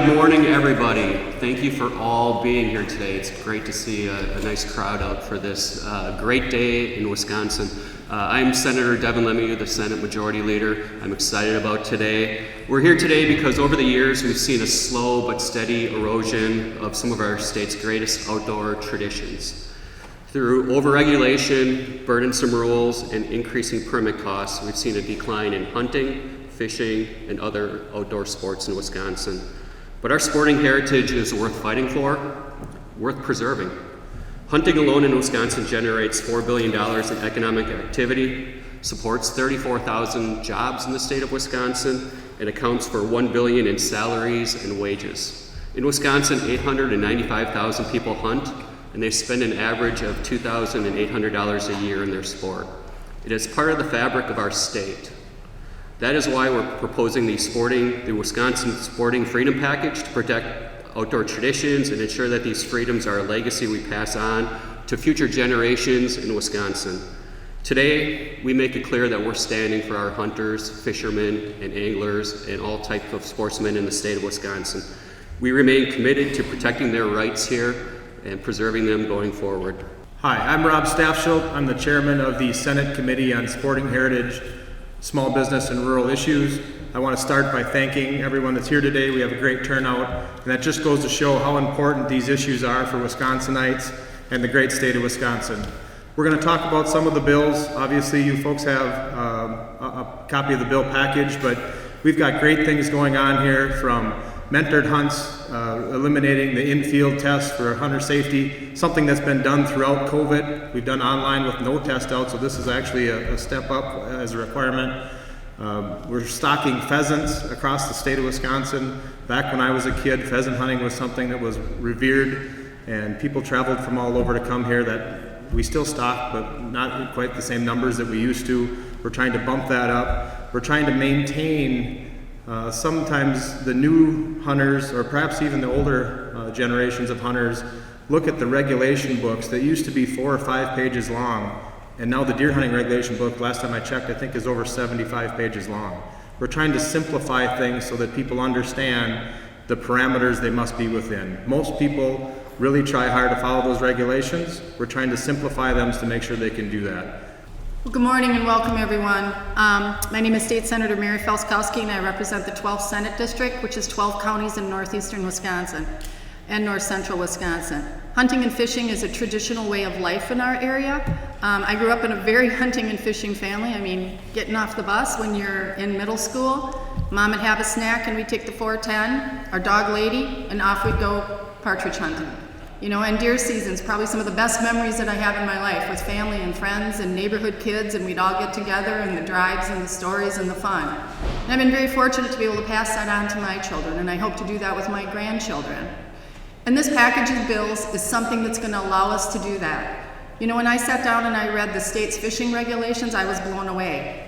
Good morning, everybody. Thank you for all being here today. It's great to see a nice crowd out for this great day in Wisconsin. I'm Senator Devin Lemieux, the Senate Majority Leader. I'm excited about today. We're here today because over the years we've seen a slow but steady erosion of some of our state's greatest outdoor traditions. Through overregulation, burdensome rules, and increasing permit costs, we've seen a decline in hunting, fishing, and other outdoor sports in Wisconsin. But our sporting heritage is worth fighting for, worth preserving. Hunting alone in Wisconsin generates $4 billion in economic activity, supports 34,000 jobs in the state of Wisconsin, and accounts for $1 billion in salaries and wages. In Wisconsin, 895,000 people hunt, and they spend an average of $2,800 a year in their sport. It is part of the fabric of our state. That is why we're proposing the Wisconsin Sporting Freedom Package to protect outdoor traditions and ensure that these freedoms are a legacy we pass on to future generations in Wisconsin. Today, we make it clear that we're standing for our hunters, fishermen, and anglers, and all types of sportsmen in the state of Wisconsin. We remain committed to protecting their rights here and preserving them going forward. Hi, I'm Rob Staffschild. I'm the chairman of the Senate Committee on Sporting Heritage, Small Business, and Rural Issues. I want to start by thanking everyone that's here today. We have a great turnout, and that just goes to show how important these issues are for Wisconsinites and the great state of Wisconsin. We're going to talk about some of the bills. Obviously, you folks have a copy of the bill package, but we've got great things going on here, from mentored hunts, eliminating the in-field test for hunter safety, something that's been done throughout COVID. We've done online with no test out, so this is actually a step up as a requirement. We're stocking pheasants across the state of Wisconsin. Back when I was a kid, pheasant hunting was something that was revered, and people traveled from all over to come here. That we still stock, but not quite the same numbers that we used to. We're trying to bump that up. We're trying to maintain sometimes the new hunters, or perhaps even the older generations of hunters, look at the regulation books that used to be 4 or 5 pages long, and now the deer hunting regulation book, last time I checked, I think is over 75 pages long. We're trying to simplify things so that people understand the parameters they must be within. Most people really try hard to follow those regulations. We're trying to simplify them to make sure they can do that. Well, good morning and welcome, everyone. My name is State Senator Mary Felskowski, and I represent the 12th Senate District, which is 12 counties in northeastern Wisconsin and north central Wisconsin. Hunting and fishing is a traditional way of life in our area. I grew up in a very hunting and fishing family. I mean, getting off the bus when you're in middle school, mom would have a snack and we'd take the 410, our dog lady, and off we'd go partridge hunting. You know, and deer season's probably some of the best memories that I have in my life, with family and friends and neighborhood kids, and we'd all get together, and the drives and the stories and the fun. And I've been very fortunate to be able to pass that on to my children, and I hope to do that with my grandchildren. And this package of bills is something that's going to allow us to do that. You know, when I sat down and I read the state's fishing regulations, I was blown away.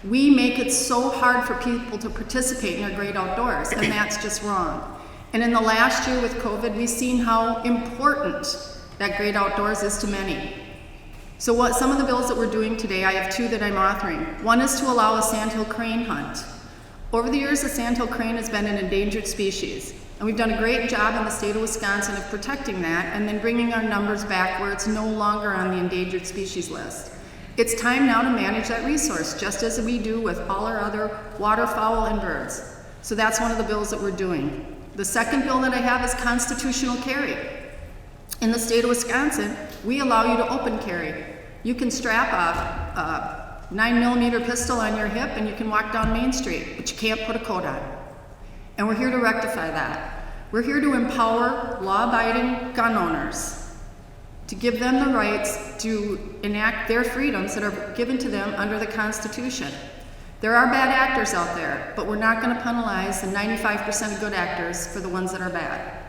We make it so hard for people to participate in our great outdoors, and that's just wrong. And in the last year with COVID, we've seen how important that great outdoors is to many. So some of the bills that we're doing today, I have 2 that I'm authoring. One is to allow a sandhill crane hunt. Over the years, the sandhill crane has been an endangered species, and we've done a great job in the state of Wisconsin of protecting that and then bringing our numbers back where it's no longer on the endangered species list. It's time now to manage that resource, just as we do with all our other waterfowl and birds. So that's one of the bills that we're doing. The second bill that I have is constitutional carry. In the state of Wisconsin, we allow you to open carry. You can strap a 9mm pistol on your hip and you can walk down Main Street, but you can't put a coat on. And we're here to rectify that. We're here to empower law-abiding gun owners, to give them the rights to enact their freedoms that are given to them under the Constitution. There are bad actors out there, but we're not going to penalize the 95% of good actors for the ones that are bad.